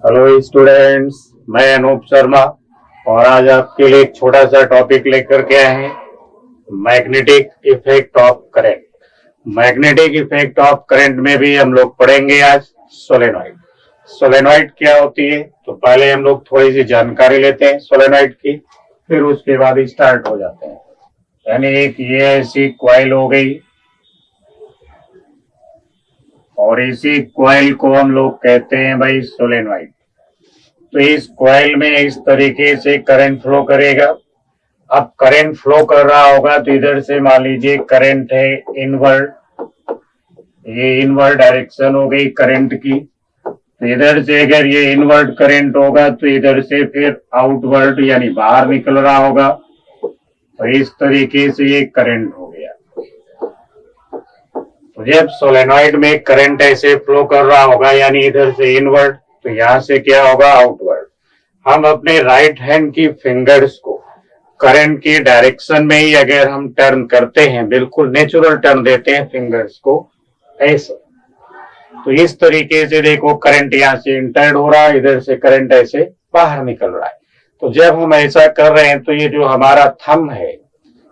Hello students, मैं अनूप शर्मा और आज आपके लिए एक छोटा सा टॉपिक लेकर के आए हैं, magnetic effect of current. Magnetic effect of current में भी हम लोग पढ़ेंगे आज सोलेनॉइड। सोलेनॉइड क्या होती है, तो पहले हम लोग थोड़ी सी जानकारी लेते हैं सोलेनॉइड की, फिर उसके बाद स्टार्ट हो जाते हैं। यानी एक ये ऐसी कॉइल हो गई और इसी कॉइल को हम लोग कहते हैं भाई सोलेनॉइड। तो इस कॉइल में इस तरीके से करंट फ्लो करेगा। अब करंट फ्लो कर रहा होगा तो इधर से मान लीजिए करंट है इनवर्ड, ये इनवर्ड डायरेक्शन हो गई करंट की। तो इधर से अगर ये इनवर्ड करंट होगा तो इधर से फिर आउटवर्ड यानी बाहर निकल रहा होगा। तो इस तरीके से ये करंट हो गया। तो जब सोलेनॉइड में करंट ऐसे फ्लो कर रहा होगा यानी इधर से इनवर्ड, तो यहां से क्या होगा आउटवर्ड। हम अपने राइट हैंड की फिंगर्स को करंट की डायरेक्शन में ही अगर हम टर्न करते हैं, बिल्कुल नेचुरल टर्न देते हैं फिंगर्स को ऐसे, तो इस तरीके से देखो करंट यहां से इंटर्ड हो रहा है, इधर से करंट ऐसे बाहर निकल रहा है। तो जब हम ऐसा कर रहे हैं तो ये जो हमारा थंब है,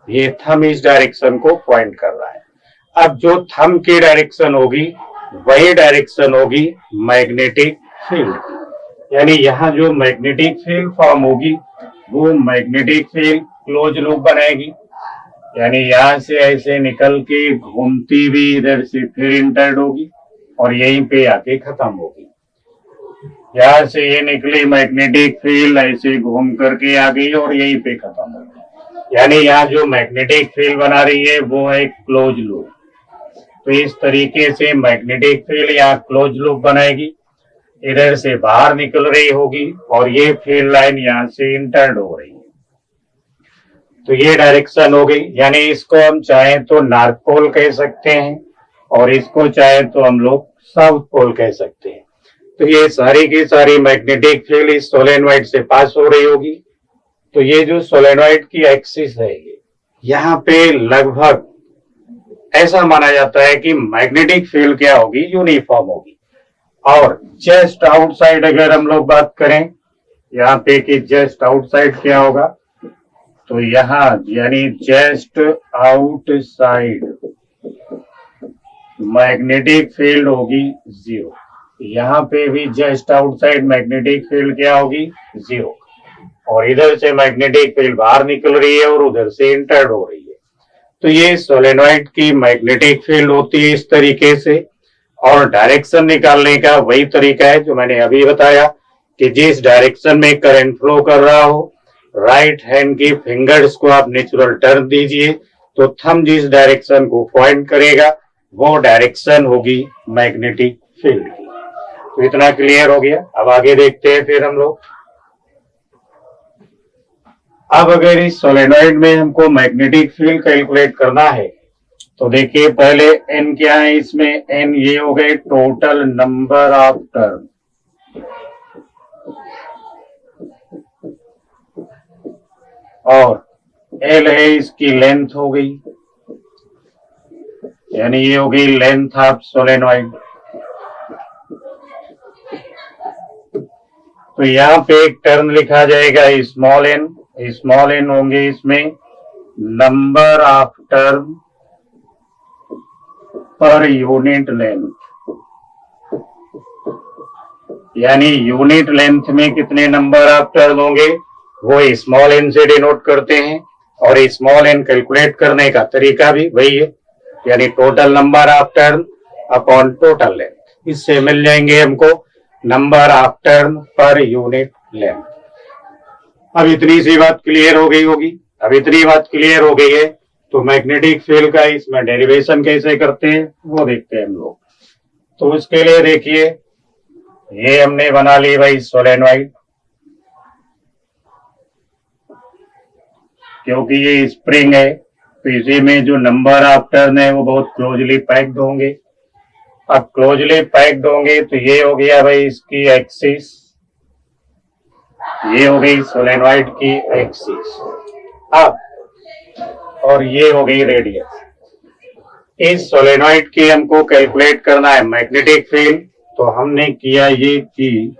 ये थंब इस डायरेक्शन को पॉइंट कर रहा है। अब जो थंब की डायरेक्शन होगी वही डायरेक्शन होगी मैग्नेटिक फील्ड। यानी यहाँ जो मैग्नेटिक फील्ड फॉर्म होगी वो मैग्नेटिक फील्ड क्लोज लूप बनाएगी। यानी यहाँ से ऐसे निकल के घूमती हुई इधर से फिर इंटर्ड होगी और यहीं पे आके खत्म होगी। यहाँ से ये निकली मैग्नेटिक फील्ड ऐसे घूम करके आ गई और यहीं पे खत्म होगी। यानी यहाँ जो मैग्नेटिक फील्ड बना रही है वो है क्लोज लूप। तो इस तरीके से मैग्नेटिक फील्ड यहाँ क्लोज लूप बनाएगी, इधर से बाहर निकल रही होगी और ये फील्ड लाइन यहाँ से इंटर्ड हो रही है। तो ये डायरेक्शन हो गई। यानी इसको हम चाहें तो नॉर्थ पोल कह सकते हैं और इसको चाहें तो हम लोग साउथ पोल कह सकते हैं। तो ये सारी की सारी मैग्नेटिक फील्ड इस सोलेनॉइड से पास हो रही होगी। तो ये जो सोलेनॉइड की एक्सिस है, यहाँ पे लगभग ऐसा माना जाता है कि मैग्नेटिक फील्ड क्या होगी, यूनिफॉर्म होगी। और जस्ट आउटसाइड अगर हम लोग बात करें यहाँ पे कि जस्ट आउटसाइड क्या होगा, तो यहाँ यानी जस्ट आउटसाइड मैग्नेटिक फील्ड होगी जीरो। यहाँ पे भी जस्ट आउटसाइड मैग्नेटिक फील्ड क्या होगी, जीरो। और इधर से मैग्नेटिक फील्ड बाहर निकल रही है और उधर से इंटर्ड हो रही है। तो ये सोलेनॉइड की मैग्नेटिक फील्ड होती है इस तरीके से। और डायरेक्शन निकालने का वही तरीका है जो मैंने अभी बताया कि जिस डायरेक्शन में करंट फ्लो कर रहा हो, राइट हैंड की फिंगर्स को आप नेचुरल टर्न दीजिए तो थंब जिस डायरेक्शन को पॉइंट करेगा वो डायरेक्शन होगी मैग्नेटिक फील्ड की। तो इतना क्लियर हो गया। अब आगे देखते हैं फिर हम लोग। अब अगर इस सोलेनॉइड में हमको मैग्नेटिक फील्ड कैलकुलेट करना है तो देखिए पहले एन क्या है इसमें, एन ये हो गए टोटल नंबर ऑफ टर्न। और एल है इसकी लेंथ हो गई, यानी ये हो गई लेंथ ऑफ सोलेनॉइड। तो यहाँ पे एक टर्न लिखा जाएगा स्मॉल एन। स्मॉल एन होंगे इसमें number of turn per unit length. यानी यूनिट लेंथ में कितने नंबर ऑफ टर्न होंगे वो स्मॉल एन से डिनोट करते हैं। और स्मॉल एन कैलकुलेट करने का तरीका भी वही है, यानी total number of turn upon total length. इससे मिल जाएंगे हमको number of turn per unit length. अब इतनी सी बात क्लियर हो गई होगी। अब इतनी बात क्लियर हो गई है तो मैग्नेटिक फील्ड का इसमें डेरिवेशन कैसे करते हैं वो देखते हैं हम लोग। तो उसके लिए देखिए ये हमने बना ली भाई सोलेनॉइड, क्योंकि ये स्प्रिंग है तो इसी में जो नंबर ऑफ टर्न है वो बहुत क्लोजली पैक्ड होंगे। अब क्लोजली पैक्ड होंगे तो ये हो गया भाई इसकी एक्सिस, ये हो गई सोलेनॉइड की एक्सिस। अब और ये हो गई रेडियस। इस सोलेनॉइड की हमको कैलकुलेट करना है मैग्नेटिक फील्ड। तो हमने किया ये कि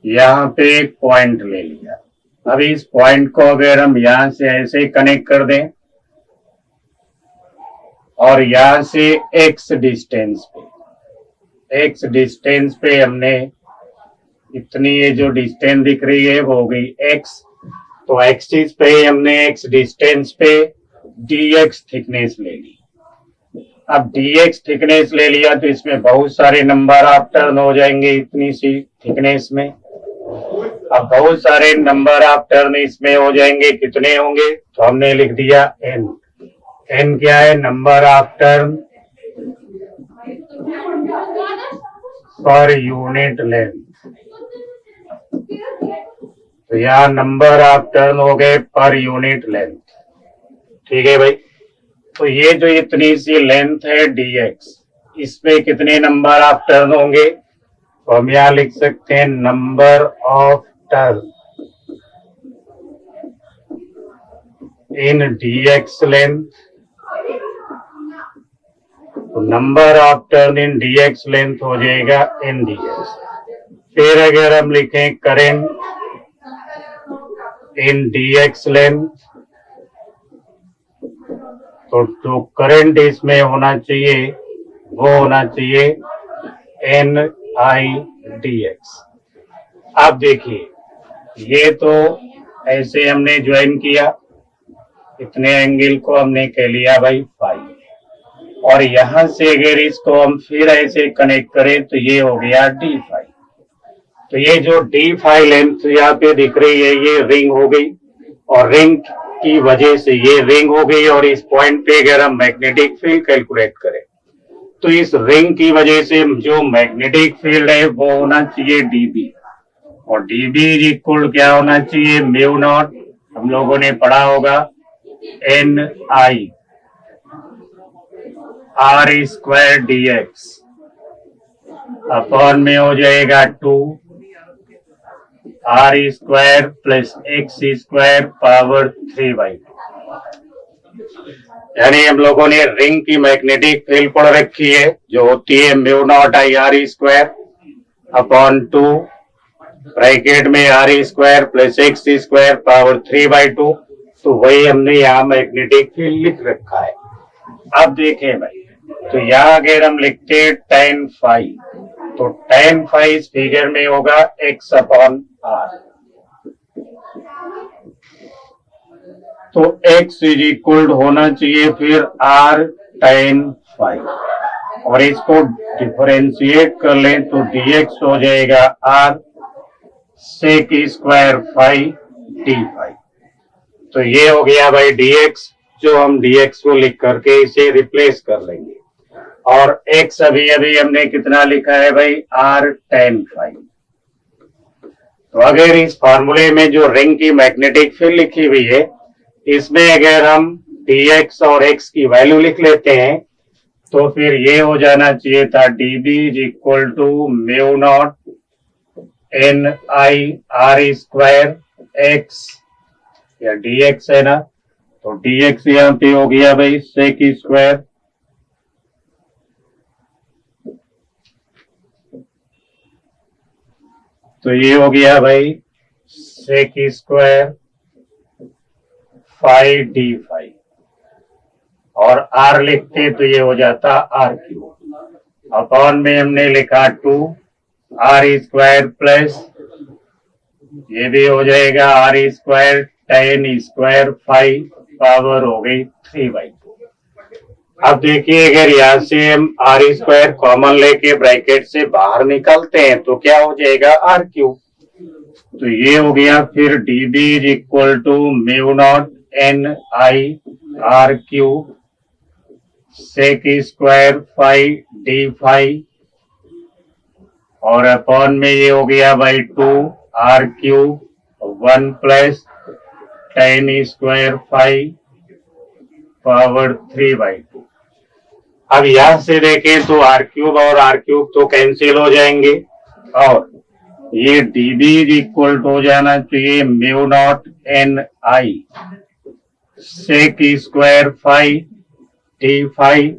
यहाँ पे एक पॉइंट ले लिया। अब इस पॉइंट को अगर हम यहां से ऐसे कनेक्ट कर दें और यहां से x डिस्टेंस पे हमने इतनी ये जो डिस्टेंस दिख रही है वो हो गई x, तो एक्सिस पे हमने x डिस्टेंस पे dx थिकनेस ले ली। अब dx थिकनेस ले लिया तो इसमें बहुत सारे नंबर ऑफ टर्न हो जाएंगे इतनी सी थिकनेस में। अब बहुत सारे नंबर ऑफ टर्न इसमें हो जाएंगे, कितने होंगे? तो हमने लिख दिया n। n क्या है? Number of turn per unit length. तो यहाँ नंबर ऑफ टर्न हो गए पर यूनिट लेंथ। ठीक है भाई। तो ये जो इतनी सी लेंथ है dx, इसमें कितने नंबर ऑफ टर्न होंगे? तो हम यहाँ लिख सकते हैं number of turn in dx length. तो number of turn in dx length हो जाएगा n dx। फिर अगर हम लिखें करंट इन dx लेंथ, तो जो करंट इसमें होना चाहिए वो होना चाहिए n i dx। अब देखिए, ये तो ऐसे हमने ज्वाइन किया, इतने एंगल को हमने कह लिया भाई फाई, और यहां से अगर इसको हम फिर ऐसे कनेक्ट करें तो ये हो गया डी फाई। तो ये जो डी फाई लेंथ यहाँ पे दिख रही है ये रिंग हो गई, और रिंग की वजह से ये रिंग हो गई। और इस पॉइंट पे अगर हम मैग्नेटिक फील्ड कैलकुलेट करें तो इस रिंग की वजह से जो मैग्नेटिक फील्ड है वो होना चाहिए dB, और dB इज इक्वल क्या होना चाहिए? म्यू नॉट, हम लोगों ने पढ़ा होगा, NI R square dx upon में हो जाएगा 2 R square plus x square power 3/2। यानी हम लोगों ने रिंग की मैग्नेटिक फील्ड पढ़ रखी है जो होती है mu naught I R square upon 2 bracket में R square plus X square power 3/2। तो वही हमने यहाँ मैग्नेटिक फील्ड लिख रखा है। अब देखें भाई, तो यहाँ अगर हम लिखते हैं tan फाई, तो tan फाई इस फिगर में होगा x अपॉन आर। तो x इज इक्वल होना चाहिए फिर r tan फाई, और इसको डिफरेंशिएट कर लें तो dx हो जाएगा r sec square phi D phi. तो ये हो गया भाई dx, जो हम dx को लिख करके इसे रिप्लेस कर लेंगे। और x अभी अभी हमने कितना लिखा है भाई? r tan phi. तो अगर इस फॉर्मूले में जो रिंग की मैग्नेटिक फील्ड लिखी हुई है इसमें अगर हम dx और x की वैल्यू लिख लेते हैं तो फिर ये हो जाना चाहिए था dB is equal to mu naught n i r square x, या dx है ना, तो dx यहाँ पे हो गया भाई सेक स्क्वायर तो ये हो गया भाई sec square phi D phi, और r लिखते तो ये हो जाता r क्यूब अपॉन में हमने लिखा 2 r स्क्वायर प्लस ये भी हो जाएगा r square tan square phi power हो गई 3/2। अब देखिए, अगर यहाँ से हम r स्क्वायर कॉमन लेके ब्रैकेट से बाहर निकलते हैं तो क्या हो जाएगा? r cube. तो ये हो गया फिर dB is equal to mu naught n i r cube sec square phi D phi, और अपॉन में ये हो गया by 2 r cube 1 plus tan square phi power 3/2। अब यहां से देखें तो r क्यूब और r क्यूब तो कैंसिल हो जाएंगे, और ये dB इज इक्वल हो जाना चाहिए mu naught n i sec square phi D phi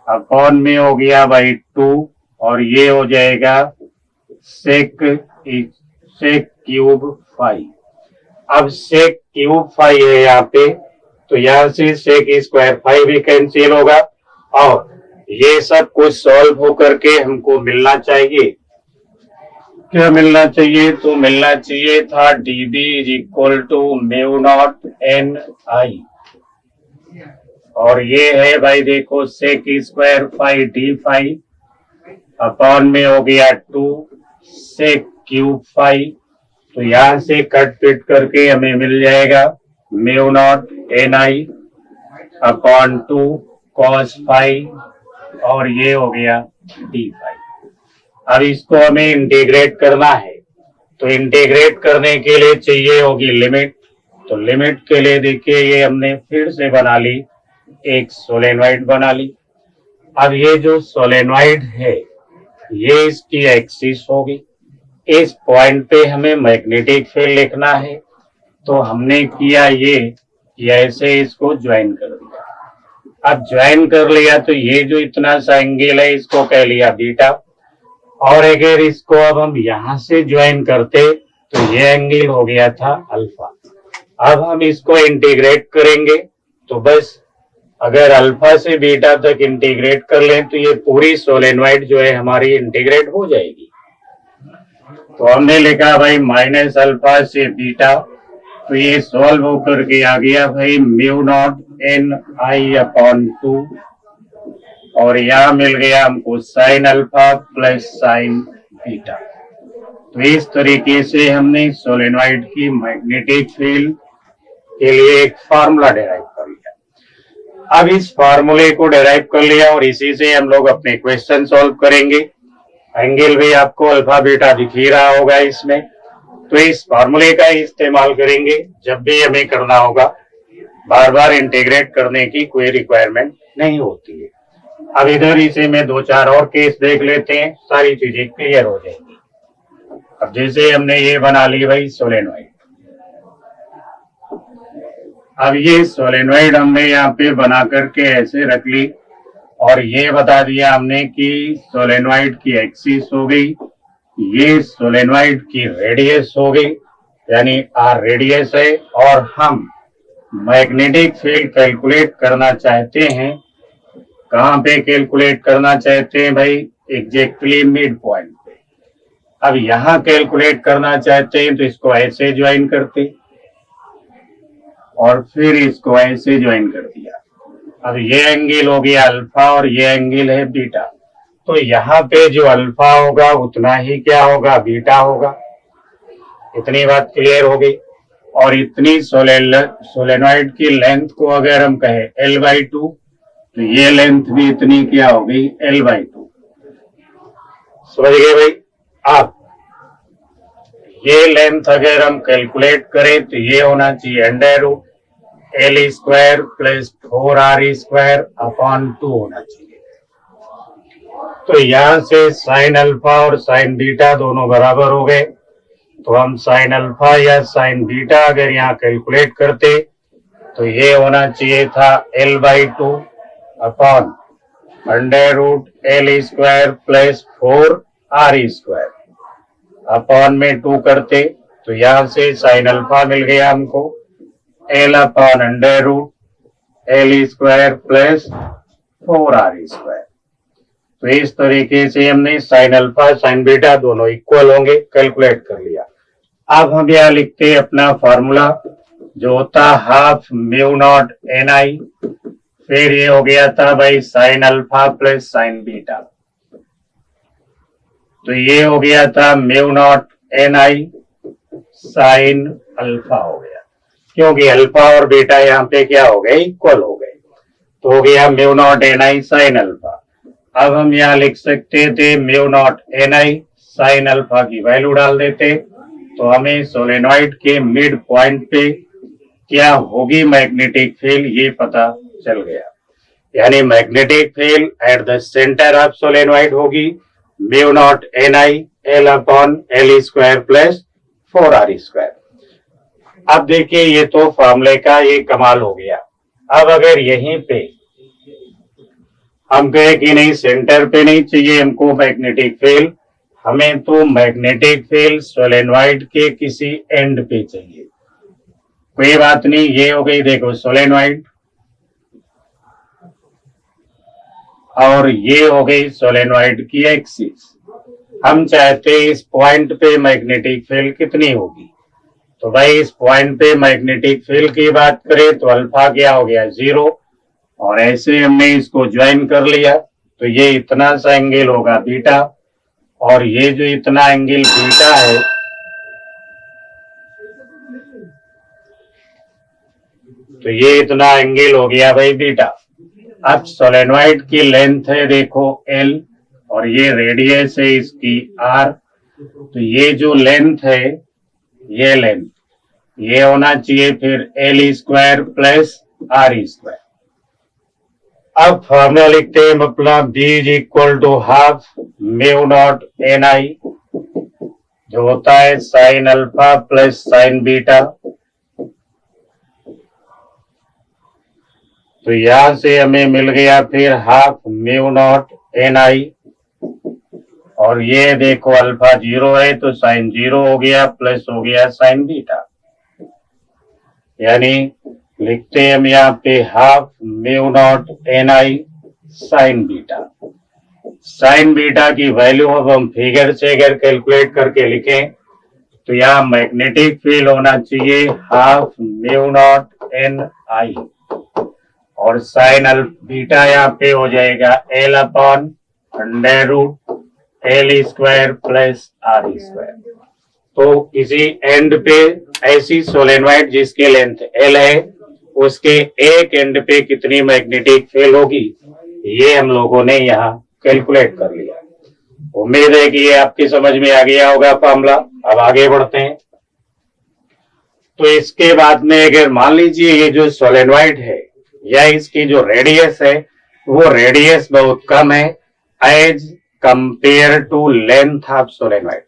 upon में हो गया बाई 2, और ये हो जाएगा सेक सेक क्यूब फाई। अब सेक क्यूब फाई है यहाँ पे, तो यहाँ से सेक स्क्वायर फाई भी कैंसिल होगा और ये सब कुछ सॉल्व होकर के हमको मिलना चाहिए। क्या मिलना चाहिए? तो मिलना चाहिए था dB is equal to mu naught N I, और ये है भाई देखो sec square phi D phi upon में हो गया 2 सेक क्यूब फाई। तो यहां से कट पिट करके हमें मिल जाएगा mu naught N I upon 2 cos phi, और ये हो गया डी फाई। अब इसको हमें इंटीग्रेट करना है, तो इंटीग्रेट करने के लिए चाहिए होगी लिमिट। तो लिमिट के लिए देखिए ये हमने फिर से बना ली, एक सोलेनॉइड बना ली। अब ये जो सोलेनॉइड है ये इसकी एक्सिस होगी, इस पॉइंट पे हमें मैग्नेटिक फील्ड लिखना है। तो हमने किया ये कि ऐसे इसको ज्वाइन कर दिया। अब ज्वाइन कर लिया तो ये जो इतना सा एंगल है इसको कह लिया बीटा, और अगर इसको अब हम यहां से ज्वाइन करते तो ये एंगल हो गया था अल्फा। अब हम इसको इंटीग्रेट करेंगे, तो बस अगर अल्फा से बीटा तक इंटीग्रेट कर लें तो ये पूरी सोलेनॉइड जो है हमारी इंटीग्रेट हो जाएगी। तो हमने लिखा भाई माइनस अल्फा से बीटा, तो ये सॉल्व होकर के आ गया भाई mu naught N I upon 2, और यहाँ मिल गया हमको sign alpha plus sine beta. तो इस तरीके से हमने सोलेनॉइड की मैग्नेटिक फील्ड के लिए एक फार्मूला डिराइव कर लिया। अब इस फार्मूले को डिराइव कर लिया और इसी से हम लोग अपने क्वेश्चन सॉल्व करेंगे। एंगल भी आपको अल्फा बीटा दिख ही रहा होगा इसमें, तो इस फार्मूले का इस्तेमाल करेंगे जब भी हमें करना होगा। बार बार इंटीग्रेट करने की कोई रिक्वायरमेंट नहीं होती है। अब इधर इसे में 2-4 और केस देख लेते हैं, सारी चीजें क्लियर हो जाएंगी। अब जैसे हमने ये बना ली भाई सोलेनॉइड, अब ये सोलेनॉइड हमने यहाँ पे बना करके ऐसे रख ली, और ये बता दिया हमने कि सोलेनॉइड की एक्सिस हो गई, ये सोलेनॉइड की रेडियस हो गई, यानी आर रेडियस है, और हम मैग्नेटिक फील्ड कैलकुलेट करना चाहते हैं। कहाँ पे कैलकुलेट करना चाहते हैं भाई? एग्जैक्टली मिड पॉइंट पे। अब यहाँ कैलकुलेट करना चाहते हैं तो इसको ऐसे ज्वाइन करते और फिर इसको ऐसे ज्वाइन कर दिया। अब ये एंगल हो गया अल्फा और ये एंगल है बीटा। तो यहाँ पे जो अल्फा होगा उतना ही क्या होगा? बीटा होगा। इतनी बात क्लियर हो गई। और इतनी सोलेनॉइड की लेंथ को अगर हम कहें L/2, तो ये लेंथ भी इतनी क्या हो गई? L/2। समझ गए भाई? अब ये लेंथ अगर हम कैलकुलेट करें तो ये होना चाहिए √L² प्लस 4R² अपॉन 2 होना चाहिए। तो यहां से साइन अल्फा और साइन बीटा दोनों बराबर हो गए। तो हम साइन अल्फा या साइन बीटा अगर यहाँ कैलकुलेट करते तो ये होना चाहिए था L/2 upon √L² plus 4R² upon में 2 करते तो यहां से साइन अल्फा मिल गया हमको L upon √L² plus 4R²। तो इस तरीके से हमने साइन अल्फा साइन बीटा दोनों इक्वल होंगे कैलकुलेट कर लिया। अब हम यहाँ लिखते हैं अपना फॉर्मूला जो होता हाफ म्यू नॉट NI, फिर ये हो गया था भाई sign alpha plus sine beta, तो ये हो गया था mu naught NI sine alpha हो गया, क्योंकि अल्फा और बीटा यहाँ पे क्या हो गए? इक्वल हो गए। तो हो गया mu naught NI sine alpha. अब हम यहाँ लिख सकते थे mu naught NI sine alpha की वैल्यू डाल देते तो हमें सोलेनॉइड के मिड पॉइंट पे क्या होगी मैग्नेटिक फील्ड ये पता चल गया। यानी magnetic field at the centre of solenoid होगी mu naught NI L upon L² plus 4R²। अब देखिए ये तो फॉर्मूले का ये कमाल हो गया। अब अगर यहीं पे हम कहे कि नहीं सेंटर पे नहीं चाहिए हमको मैग्नेटिक फील्ड, हमें तो मैग्नेटिक फील्ड सोलेनॉइड के किसी एंड पे चाहिए। कोई बात नहीं, ये हो गई देखो सोलेनॉइड, और ये हो गई सोलेनॉइड की एक्सिस। हम चाहते हैं इस पॉइंट पे मैग्नेटिक फील्ड कितनी होगी। तो भाई इस पॉइंट पे मैग्नेटिक फील्ड की बात करें तो अल्फा क्या हो गया 0, और ऐसे हमने इसको ज्वाइन कर लिया तो ये इतना सा एंगल होगा बीटा, और ये जो इतना एंगल बीटा है तो ये इतना एंगल हो गया भाई बीटा। अब सोलेनॉइड की लेंथ है देखो L, और ये रेडियस है इसकी R। तो ये जो लेंथ है, ये लेंथ ये होना चाहिए फिर L square plus R square. अब फॉर्मूला लिखते हैं अपना B is equal to half mu naught NI, जो होता है sine alpha plus sine beta. तो यहां से हमें मिल गया फिर हाफ म्यू नॉट NI, और ये देखो अल्फा 0 है तो साइन 0 हो गया प्लस हो गया साइन बीटा, यानी लिखते हैं हम यहाँ पे half mu naught NI sign beta. Sign beta की वैल्यू अब हम फिगर से अगर कैलकुलेट करके लिखें तो यहाँ मैग्नेटिक फील्ड होना चाहिए हाफ म्यू नॉट NI, और साइन बीटा यहाँ पे हो जाएगा L upon under root L square plus R square. तो किसी एंड पे ऐसी सोलेनॉइड जिसकी लेंथ L है, उसके एक एंड पे कितनी मैग्नेटिक फील्ड होगी, ये हम लोगों ने यहाँ कैलकुलेट कर लिया। उम्मीद है कि ये आपकी समझ में आ गया होगा फॉर्मूला। अब आगे बढ़ते हैं। तो इसके बाद में अगर मान लीजिए ये जो सोलेनॉइड है या इसकी जो रेडियस है वो रेडियस बहुत कम है as compared to length of solenoid,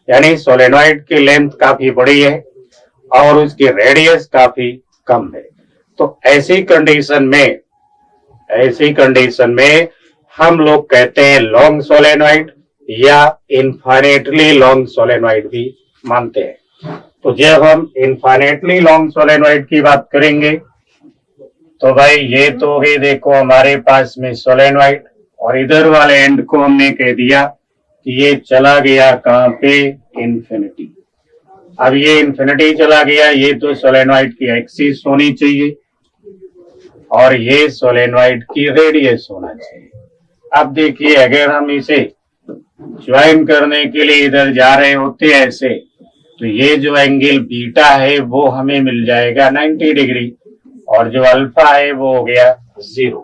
यानी सोलेनॉइड की लेंथ काफी बड़ी है और उसकी रेडियस काफी कम है। तो ऐसी कंडीशन में हम लोग कहते हैं लॉन्ग सोलेनॉइड या इनफाइनेटली लॉन्ग सोलेनॉइड भी मानते हैं। तो जब हम इनफाइनेटली लॉन्ग सोलेनॉइड की बात करेंगे तो भाई ये तो हो गई देखो हमारे पास में सोलेनॉइड, और इधर वाले एंड को हमने कह दिया कि ये चला गया कहां पे, इन्फिनिटी। अब ये इन्फिनिटी चला गया, ये तो सोलेनॉइड की एक्सिस होनी चाहिए और ये सोलेनॉइड की रेडियस होना चाहिए। अब देखिए अगर हम इसे ज्वाइन करने के लिए इधर जा रहे होते हैं ऐसे, तो ये जो एंगल बीटा है वो हमें मिल जाएगा 90 डिग्री, और जो अल्फा है वो हो गया 0।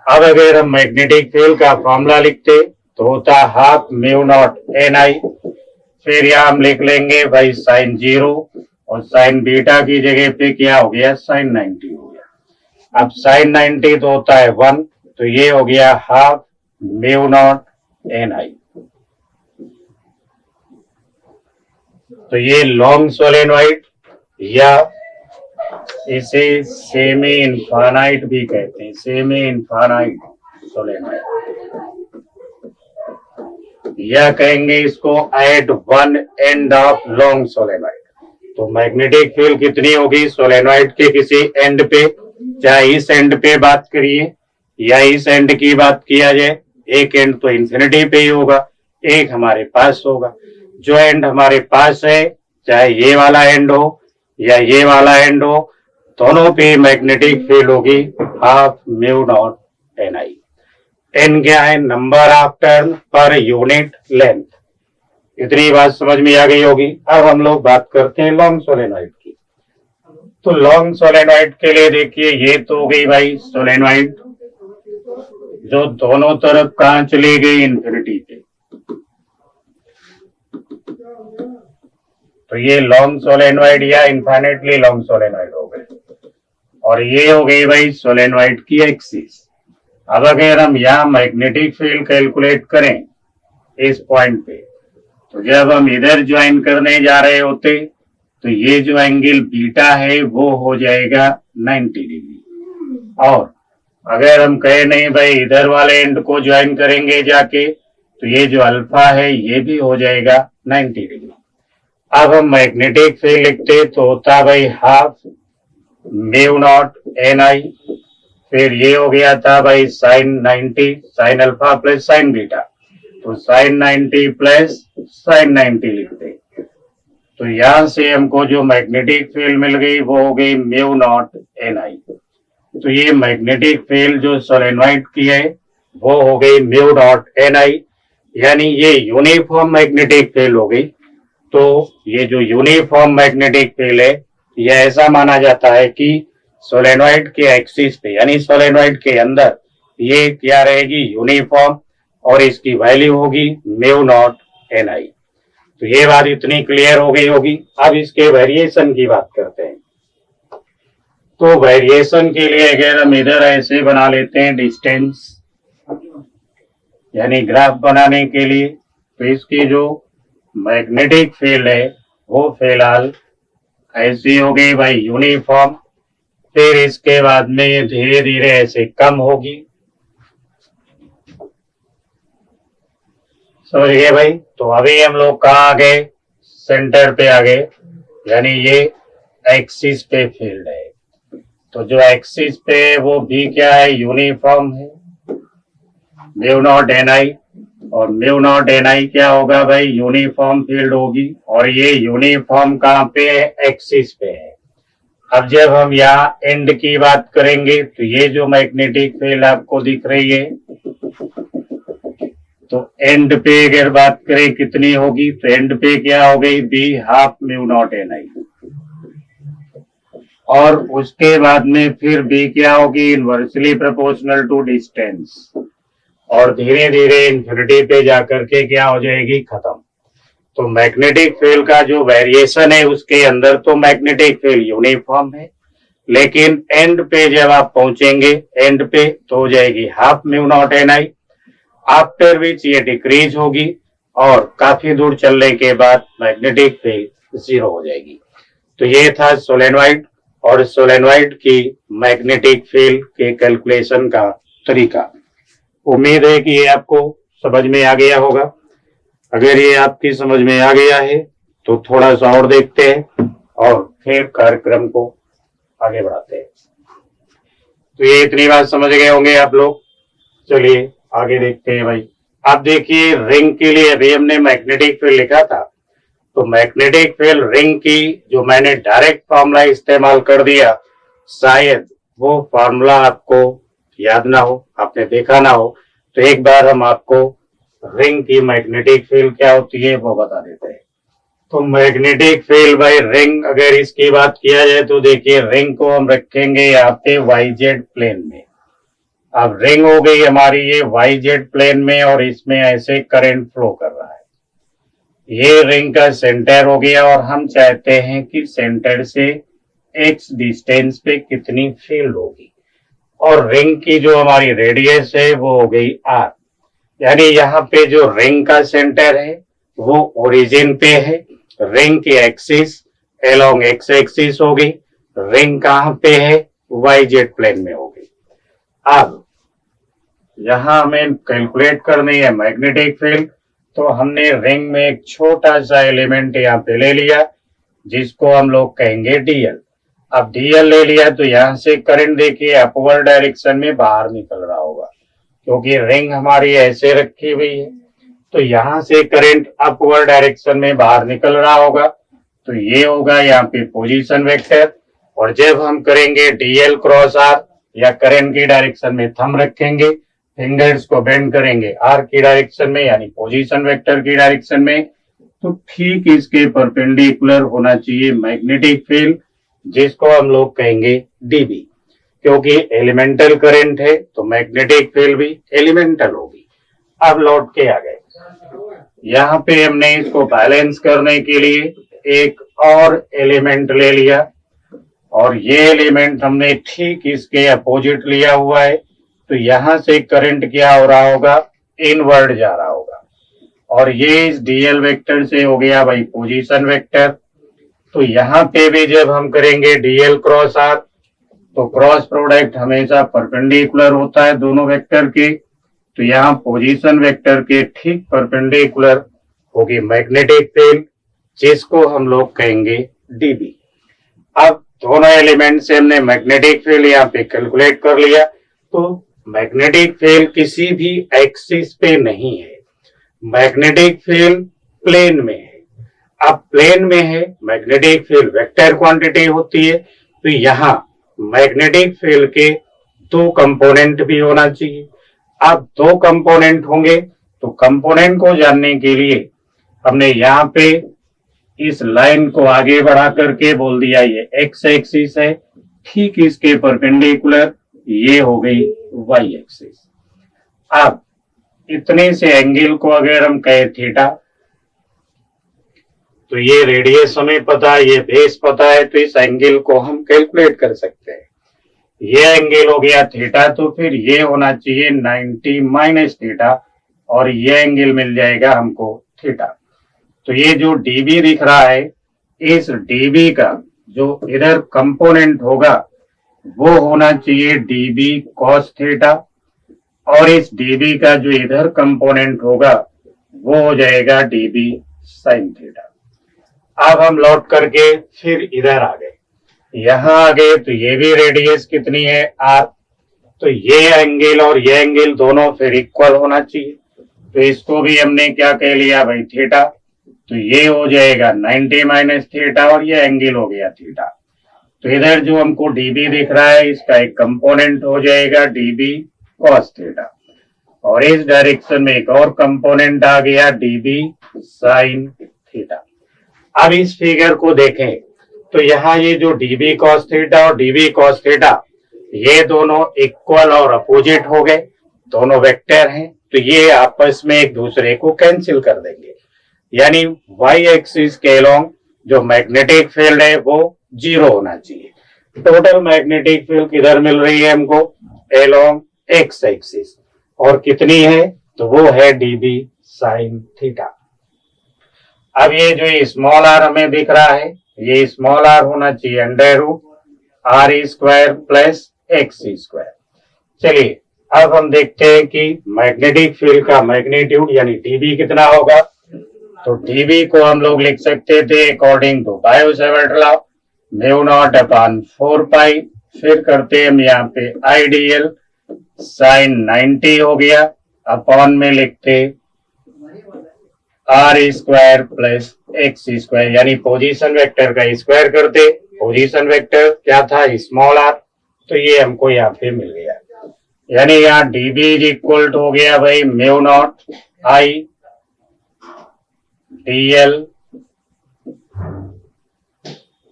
अब अगर हम मैग्नेटिक फील्ड का फॉर्मूला लिखते तो होता हाफ म्यू नॉट NI, फिर यहाँ हम लिख लेंगे भाई साइन 0, और साइन बीटा की जगह पे क्या हो गया साइन 90 हो गया। अब साइन 90 तो होता है 1, तो ये हो गया हाफ म्यू नॉट NI। तो ये लॉन्ग सोलेनॉइड या इसे सेमी इनफाइनाइट भी कहते हैं, सेमी इनफाइनाइट सोलेनॉइड, या कहेंगे इसको at one end of long solenoid. तो मैग्नेटिक फील्ड कितनी होगी सोलेनॉइड के किसी एंड पे, चाहे इस एंड पे बात करिए या इस एंड की बात किया जाए, एक एंड तो इन्फिनिटी पे ही होगा, एक हमारे पास होगा। जो एंड हमारे पास है, चाहे ये वाला एंड हो या ये वाला एंड हो, दोनों पे मैग्नेटिक फील्ड होगी half mu naught NI। N क्या है, number of turn per unit length. इतनी बात समझ में आ गई होगी। अब हम लोग बात करते हैं लॉन्ग सोलेनॉइड की। तो लॉन्ग सोलेनॉइड के लिए देखिए ये तो हो गई भाई सोलेनॉइड जो दोनों तरफ कहां चली गई, इन्फिनिटी पे। तो ये लॉन्ग सोलेनॉइड या इनफाइनेटली लॉन्ग सोलेनॉइड हो गए, और ये हो गई भाई सोलेनॉइड की एक्सिस। अब अगर हम यहाँ मैग्नेटिक फील्ड कैलकुलेट करें इस पॉइंट पे, तो जब हम इधर ज्वाइन करने जा रहे होते तो ये जो एंगल बीटा है वो हो जाएगा 90 डिग्री। और अगर हम कहे नहीं भाई इधर वाले एंड को ज्वाइन करेंगे जाके, तो ये जो अल्फा है ये भी हो जाएगा 90 डिग्री। अब हम मैग्नेटिक फील्ड लिखते तो होता भाई half mu naught N I, फिर ये हो गया था भाई sine 90, sine alpha plus sine beta, तो साइन 90 प्लस साइन 90 लिखते। तो यहां से हमको जो मैग्नेटिक फील्ड मिल गई वो हो गई म्यू नॉट एन आई। तो ये मैग्नेटिक फील्ड जो सोलेनोइड की है वो हो गई म्यू नॉट एन आई, यानी ये यूनिफॉर्म मैग्नेटिक फील्ड हो गई। तो ये जो यूनिफॉर्म मैग्नेटिक फील्ड है यह ऐसा माना जाता है कि सोलेनोइड के एक्सिस पे यानी सोलेनोइड के अंदर ये क्या रहेगी, यूनिफॉर्म, और इसकी वैल्यू होगी म्यू नॉट एन आई। तो ये बात इतनी क्लियर हो गई होगी। अब इसके वेरिएशन की बात करते हैं। तो वेरिएशन के लिए अगर हम इधर ऐसे बना लेते हैं डिस्टेंस, यानी ग्राफ बनाने के लिए, तो इसकी जो मैग्नेटिक फील्ड है वो फिलहाल ऐसी हो गई भाई यूनिफॉर्म, फिर इसके बाद में ये धीरे धीरे ऐसे कम होगी। समझ गए भाई? तो अभी हम लोग कहाँ आ गए, सेंटर पे आ गए, यानी ये एक्सिस पे फील्ड है। तो जो एक्सिस पे है वो भी क्या है, यूनिफॉर्म है, म्यू नॉट एन आई, और म्यू नॉट एन आई क्या होगा भाई, यूनिफॉर्म फील्ड होगी, और ये यूनिफॉर्म कहाँ पे है, एक्सिस पे है। अब जब हम यहाँ एंड की बात करेंगे तो ये जो मैग्नेटिक फील्ड आपको दिख रही है, तो एंड पे अगर बात करें कितनी होगी, तो एंड पे क्या हो गई, B half mu naught N I, और उसके बाद में फिर बी क्या होगी, इनवर्सली प्रोपोर्शनल टू डिस्टेंस, और धीरे धीरे इन्फिनिटी पे जाकर के क्या हो जाएगी, खत्म। तो मैग्नेटिक फील्ड का जो वेरिएशन है उसके अंदर तो मैग्नेटिक फील्ड यूनिफॉर्म है, लेकिन एंड पे जब आप पहुंचेंगे एंड पे तो हो जाएगी half mu naught N I, after which ये डिक्रीज होगी, और काफी दूर चलने के बाद मैग्नेटिक फील्ड जीरो हो जाएगी। तो ये था सोलेनोइड और सोलेनोइड की मैग्नेटिक फील्ड के कैलकुलेशन का तरीका। उम्मीद है कि ये आपको समझ में आ गया होगा। अगर ये आपकी समझ में आ गया है तो थोड़ा सा और देखते हैं और फिर कार्यक्रम को आगे बढ़ाते हैं। तो ये इतनी बात समझ गए होंगे आप लोग। चलिए आगे देखते हैं भाई। अब देखिए रिंग के लिए अभी हमने मैग्नेटिक फील्ड लिखा था, तो मैग्नेटिक फील्ड रिंग की जो मैंने डायरेक्ट फॉर्मूला इस्तेमाल कर दिया, शायद वो फॉर्मूला आपको याद ना हो, आपने देखा ना हो, तो एक बार हम आपको रिंग की मैग्नेटिक फील्ड क्या होती है वो बता देते हैं। तो मैग्नेटिक फील्ड बाय रिंग अगर इसकी बात किया जाए तो देखिए रिंग को हम रखेंगे यहाँ पे YZ प्लेन में। अब रिंग हो गई हमारी ये YZ प्लेन में और इसमें ऐसे करंट फ्लो कर रहा है। ये रिंग का सेंटर हो गया और हम चाहते हैं कि सेंटर से x डिस्टेंस पे कितनी फील्ड होगी, और रिंग की जो हमारी रेडियस है वो हो गई r, यानी यहाँ पे जो रिंग का सेंटर है वो ओरिजिन पे है, रिंग की एक्सिस एलोंग एक्स एक्सिस होगी, रिंग कहाँ पे है, YZ प्लेन में होगी। अब यहाँ हमें कैलकुलेट करनी है मैग्नेटिक फील्ड, तो हमने रिंग में एक छोटा सा एलिमेंट यहाँ पे ले लिया जिसको हम लोग कहेंगे DL। अब DL ले लिया तो यहाँ से करंट देखिए अपवर्ड डायरेक्शन में बाहर निकल रहा होगा, क्योंकि रिंग हमारी ऐसे रखी हुई है, तो यहाँ से करंट अपवर्ड डायरेक्शन में बाहर निकल रहा होगा, तो ये होगा यहाँ पे पोजीशन वेक्टर। और जब हम करेंगे DL क्रॉस R या करंट की डायरेक्शन में थंब रखेंगे, फिंगर्स को बेंड करेंगे R की डायरेक्शन में यानी पोजीशन वेक्टर की डायरेक्शन में, तो ठीक इसके परपेंडिकुलर होना चाहिए मैग्नेटिक फील्ड, जिसको हम लोग कहेंगे DB। क्योंकि एलिमेंटल करंट है तो मैग्नेटिक फील्ड भी एलिमेंटल होगी। अब लौट के आ गए, यहाँ पे हमने इसको बैलेंस करने के लिए एक और एलिमेंट ले लिया, और ये एलिमेंट हमने ठीक इसके अपोजिट लिया हुआ है, तो यहाँ से करंट क्या हो रहा होगा, इनवर्ड जा रहा होगा, और ये इस DL वेक्टर से हो गया भाई पोजीशन वेक्टर। तो यहाँ पे भी जब हम करेंगे DL क्रॉस R, तो क्रॉस प्रोडक्ट हमेशा परपेंडिकुलर होता है दोनों वेक्टर के, तो यहाँ पोजीशन वेक्टर के ठीक परपेंडिकुलर होगी मैग्नेटिक फील्ड, जिसको हम लोग कहेंगे डीबी। अब दोनों एलिमेंट से हमने मैग्नेटिक फील्ड यहाँ पे कैलकुलेट कर लिया। तो मैग्नेटिक फील्ड किसी भी एक्सिस पे नहीं है, मैग्नेटिक फील्ड प्लेन में है। अब प्लेन में है, मैग्नेटिक फील्ड वेक्टर क्वांटिटी होती है, तो यहाँ मैग्नेटिक फील्ड के दो कंपोनेंट भी होना चाहिए। अब दो कंपोनेंट होंगे तो कंपोनेंट को जानने के लिए हमने यहाँ पे इस लाइन को आगे बढ़ा करके बोल दिया ये एक्स एक्सिस है, ठीक इसके परपेंडिकुलर ये हो गई वाई एक्सिस। अब इतने से एंगल को अगर हम कहे थीटा, तो ये रेडियस हमें पता है, ये बेस पता है, तो इस एंगल को हम कैलकुलेट कर सकते हैं। ये एंगल हो गया थीटा, तो फिर ये होना चाहिए 90 माइनस थीटा, और ये एंगल मिल जाएगा हमको थीटा। तो ये जो डीबी दिख रहा है, इस डीबी का जो इधर कंपोनेंट होगा वो होना चाहिए डीबी कॉस थीटा, और इस डीबी का जो इधर कंपोनेंट होगा वो हो जाएगा डीबी साइन थीटा। अब हम लौट करके फिर इधर आ गए, यहां आ गए, तो ये भी रेडियस कितनी है आर, तो ये एंगल और ये एंगल दोनों फिर इक्वल होना चाहिए। तो इसको भी हमने क्या कह लिया भाई थीटा, तो ये हो जाएगा 90 माइनस थीटा, और ये एंगल हो गया थीटा। तो इधर जो हमको डीबी दिख रहा है इसका एक कंपोनेंट हो जाएगा डीबी कॉस थीटा, और इस डायरेक्शन में एक और कंपोनेंट आ गया डीबी साइन थीटा। अब इस फिगर को देखें तो यहाँ ये जो डीबी कॉस थीटा और डीबी कॉस थीटा ये दोनों इक्वल और अपोजिट हो गए, दोनों वेक्टर हैं, तो ये आपस में एक दूसरे को कैंसिल कर देंगे। यानी वाई एक्सिस के अलोंग जो मैग्नेटिक फील्ड है वो जीरो होना चाहिए। टोटल मैग्नेटिक फील्ड किधर मिल रही है हमको, अलोंग एक्स एक्सिस, और कितनी है, तो वो है डीबी साइन थीटा। अब ये जो स्मॉल आर हमें दिख रहा है, ये स्मॉल आर होना चाहिए under root R square plus X square. चलिए अब हम देखते हैं कि मैग्नेटिक फील्ड का मैग्नीट्यूड यानी डीबी कितना होगा। तो डीबी को हम लोग लिख सकते थे according to Biot Savart law, mu naught upon 4 pi, फिर करते हम यहाँ पे आइडियल साइन 90 हो गया, अपॉन में लिखते R square plus X square, यानी पोजीशन वेक्टर का स्क्वायर करते, पोजीशन वेक्टर क्या था स्मॉल आर, तो ये हमको यहाँ पे मिल गया। यानी यहाँ डीबी इज इक्वल टू हो गया भाई म्यू नॉट आई डीएल,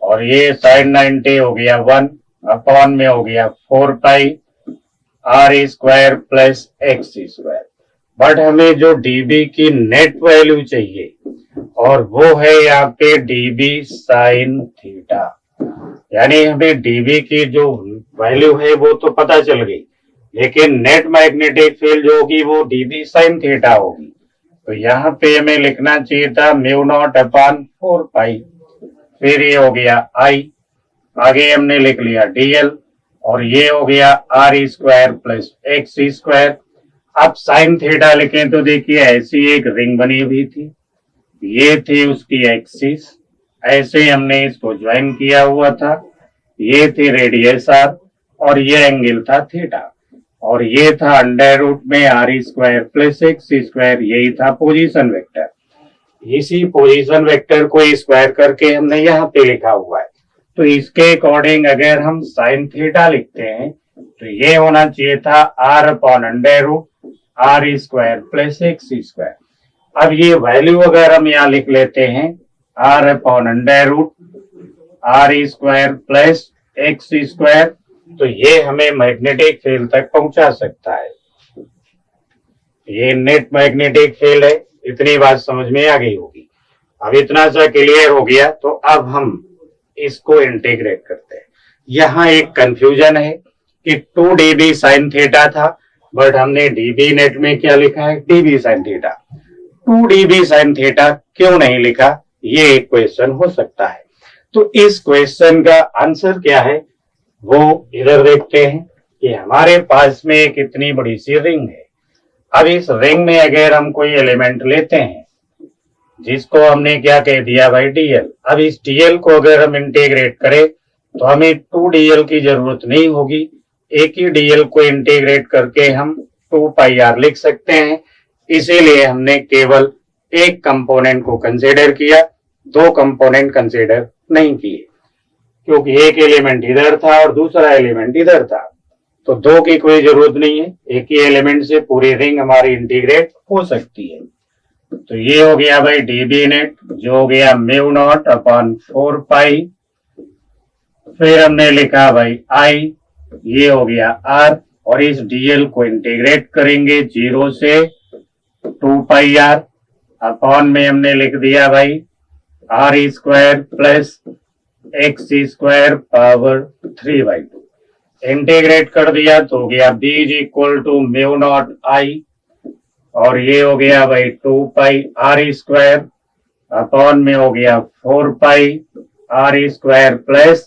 और ये साइन 90 हो गया 1 अपॉन में हो गया 4 pi R square plus X square. But हमें जो डीबी की नेट वैल्यू चाहिए, और वो है यहाँ पे डीबी साइन थीटा। यानी हमें डीबी की जो वैल्यू है वो तो पता चल गई, लेकिन नेट मैग्नेटिक फील्ड जो होगी वो डीबी साइन थीटा होगी। तो यहाँ पे हमें लिखना चाहिए था म्यू नॉट अपॉन 4 पाई, फिर ये हो गया आई, आगे हमने लिख लिया डीएल, और ये हो गया R square plus X square. अब साइन थीटा लिखें तो देखिए ऐसी एक रिंग बनी हुई थी, ये थी उसकी एक्सिस, ऐसे हमने इसको ज्वाइन किया हुआ था, ये थी रेडियस आर, और ये एंगल था थीटा, और ये था अंडर रूट में R square plus X square, यही था पोजीशन वेक्टर। इसी पोजीशन वेक्टर को स्क्वायर करके हमने यहाँ पे लिखा हुआ है। तो इसके अकॉर्डिंग अगर हम साइन थीटा लिखते हैं तो ये होना चाहिए था R upon under root R square plus X square. अब ये वैल्यू अगर हम यहाँ लिख लेते हैं R upon under root R square plus X square, तो ये हमें मैग्नेटिक फील्ड तक पहुंचा सकता है। ये नेट मैग्नेटिक फील्ड है, इतनी बात समझ में आ गई होगी। अब इतना सा क्लियर हो गया, तो अब हम इसको इंटीग्रेट करते हैं। यहाँ एक कंफ्यूजन है कि 2 dB साइन थीटा था, बट हमने डीबी नेट में क्या लिखा है dB sine theta. 2 dB sine theta क्यों नहीं लिखा, ये एक क्वेश्चन हो सकता है। तो इस क्वेश्चन का आंसर क्या है वो इधर देखते हैं कि हमारे पास में एक इतनी बड़ी सी रिंग है, अब इस रिंग में अगर हम कोई एलिमेंट लेते हैं जिसको हमने क्या कह दिया भाई डीएल, अब इस डीएल को अगर हम इंटीग्रेट करें तो हमें 2 डीएल की जरूरत नहीं होगी, एक ही डीएल को इंटीग्रेट करके हम 2πr लिख सकते हैं। इसीलिए हमने केवल एक कंपोनेंट को कंसीडर किया, 2 कंपोनेंट कंसीडर नहीं किए, क्योंकि एक एलिमेंट इधर था और दूसरा एलिमेंट इधर था, तो 2 की कोई जरूरत नहीं है, एक ही एलिमेंट से पूरी रिंग हमारी इंटीग्रेट हो सकती है। तो ये हो गया भाई डीबी नेट, जो हो गया μ0/4π, फिर हमने लिखा भाई आई, ये हो गया आर, और इस डीएल को इंटीग्रेट करेंगे 0 से 2πr, अपॉन में हमने लिख दिया भाई r² plus x² power 3/2, integrate कर दिया तो हो गया b = μ0I, और ये हो गया भाई 2πr² अपॉन में हो गया 4πr² प्लस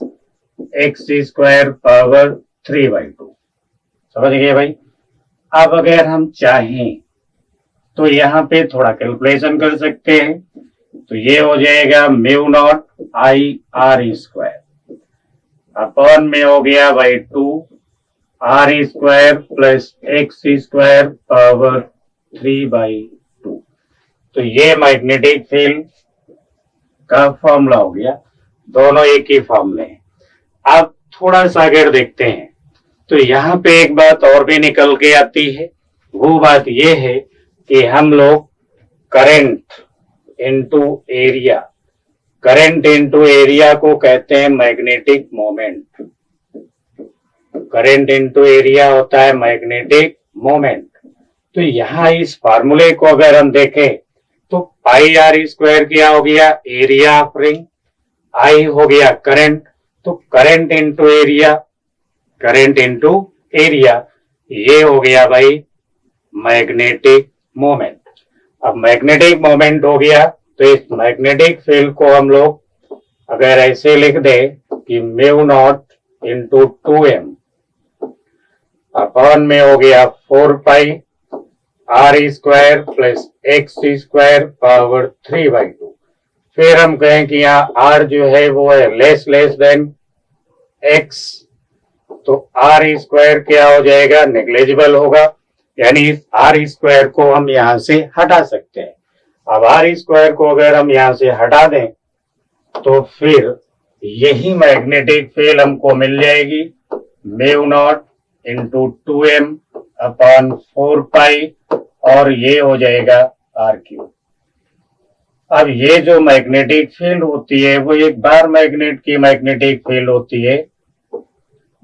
x² पावर 3/2। समझ गए भाई। अब अगर हम चाहें तो यहाँ पे थोड़ा कैलकुलेशन कर सकते हैं, तो ये हो जाएगा μ0I r² अपॉन में हो गया भाई 2r² प्लस x² पावर 3/2। तो ये मैग्नेटिक फील्ड का फॉर्मूला हो गया, दोनों एक ही फॉर्मूले हैं। अब थोड़ा सा अगर देखते हैं तो यहाँ पे एक बात और भी निकल के आती है, वो बात ये है कि हम लोग current into area, current into area को कहते हैं magnetic moment. Current into area होता है मैग्नेटिक मोमेंट। तो यहाँ इस फार्मूले को अगर हम देखें तो πr² क्या हो गया, एरिया ऑफ रिंग, आई हो गया करंट, तो current into area, current into area, ये हो गया भाई मैग्नेटिक मोमेंट। अब मैग्नेटिक मोमेंट हो गया, तो इस मैग्नेटिक फील्ड को हम लोग अगर ऐसे लिख दे कि μ0 × 2m अपॉन में हो गया 4πr² प्लस x² पावर 3/2, फिर हम कहें कि यहाँ r जो है वो है लेस देन x, तो r² क्या हो जाएगा, नेग्लिजिबल होगा, यानी r² को हम यहां से हटा सकते हैं। अब r² को अगर हम यहां से हटा दें तो फिर यही मैग्नेटिक फील्ड हमको मिल जाएगी μ0 × 2m अपॉन 4π, और ये हो जाएगा r³। अब ये जो मैग्नेटिक फील्ड होती है वो एक बार मैग्नेट की मैग्नेटिक फील्ड होती है,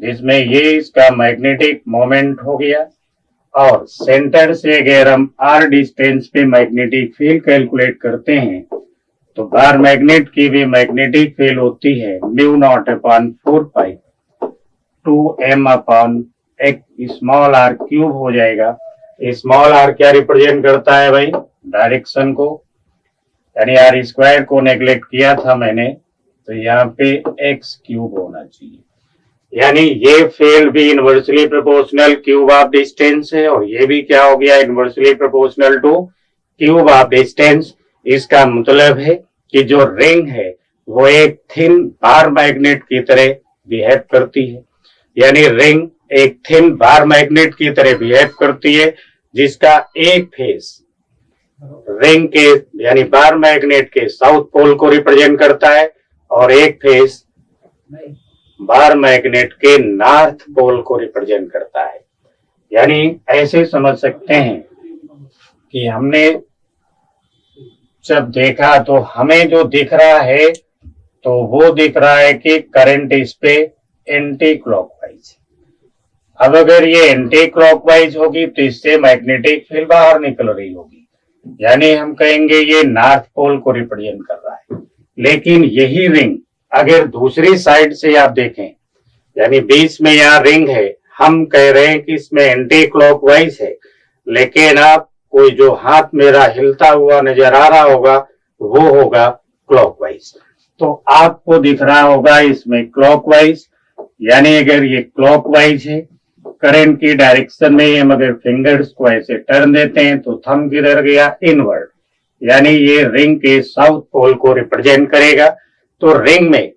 जिसमें ये इसका मैग्नेटिक मोमेंट हो गया, और सेंटर से अगर हम r डिस्टेंस पे मैग्नेटिक फील्ड कैलकुलेट करते हैं तो बार मैग्नेट की भी मैग्नेटिक फील्ड होती है μ0/4π 2m अपॉन एक स्मॉल r³ हो जाएगा। स्मॉल r क्या रिप्रेजेंट करता है भाई, डायरेक्शन को, यानी r² को नेग्लेक्ट किया था मैंने, तो यहाँ पे x³ होना चाहिए, यानी ये फील्ड भी inversely proportional cube of distance है, और ये भी क्या हो गया, inversely proportional two cube of distance. इसका मतलब है कि जो रिंग है वो एक थिन बार मैग्नेट की तरह बिहेव करती है, यानी रिंग एक थिन बार मैग्नेट की तरह बिहेव करती है, जिसका एक फेस रिंग के यानी बार मैग्नेट के साउथ पोल को रिप्रेजेंट करता है, और एक फेस बार मैग्नेट के नॉर्थ पोल को रिप्रेजेंट करता है। यानी ऐसे समझ सकते हैं कि हमने जब देखा तो हमें जो दिख रहा है तो वो दिख रहा है कि करंट इस पे एंटी क्लॉकवाइज। अब अगर ये एंटी क्लॉकवाइज होगी तो इससे मैग्नेटिक फील्ड बाहर निकल रही होगी, यानी हम कहेंगे ये नॉर्थ पोल को रिप्रेजेंट कर रहा है। लेकिन यही रिंग अगर दूसरी साइड से आप देखें, यानी बीच में यहाँ रिंग है, हम कह रहे हैं कि इसमें एंटी क्लॉकवाइज है, लेकिन आप कोई जो हाथ मेरा हिलता हुआ नजर आ रहा होगा वो होगा क्लॉकवाइज। तो आपको दिख रहा होगा इसमें क्लॉकवाइज, यानी अगर ये क्लॉकवाइज है करंट की डायरेक्शन में हम अगर फिंगर्स को ऐसे टर्न देते हैं तो थंब किधर गया, इनवर्ड, यानी ये रिंग के साउथ पोल को रिप्रेजेंट करेगा। तो रिंग में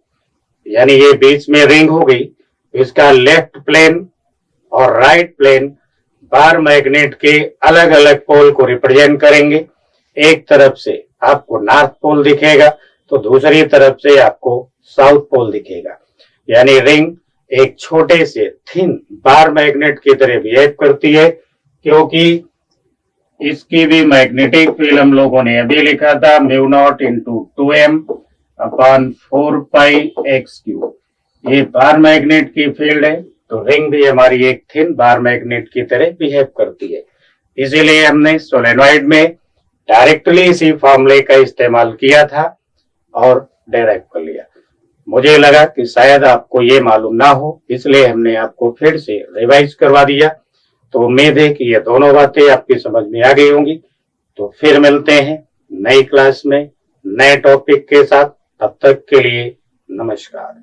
यानी ये बीच में रिंग हो गई, इसका लेफ्ट प्लेन और राइट प्लेन बार मैग्नेट के अलग अलग पोल को रिप्रेजेंट करेंगे। एक तरफ से आपको नॉर्थ पोल दिखेगा तो दूसरी तरफ से आपको साउथ पोल दिखेगा, यानी रिंग एक छोटे से थिन बार मैग्नेट की तरह बिहेव करती है, क्योंकि इसकी भी मैग्नेटिक फील्ड हम लोगों ने अभी लिखा था mu naught into 2m upon 4πx3। ये बार मैग्नेट की फील्ड है, तो रिंग भी हमारी एक थिन बार मैग्नेट की तरह बिहेव करती है। इसीलिए हमने सोलेनॉइड में डायरेक्टली इसी फॉर्मूले का इस्तेमाल किया था और डेराइव कर लिया। मुझे लगा कि शायद आपको ये मालूम ना हो, इसलिए हमने आपको फिर से रिवाइज करवा दिया। तो उम्मीद है कि ये दोनों बातें आपकी समझ में आ गई होंगी। तो फिर मिलते हैं नई क्लास में नए टॉपिक के साथ। तब तक के लिए नमस्कार।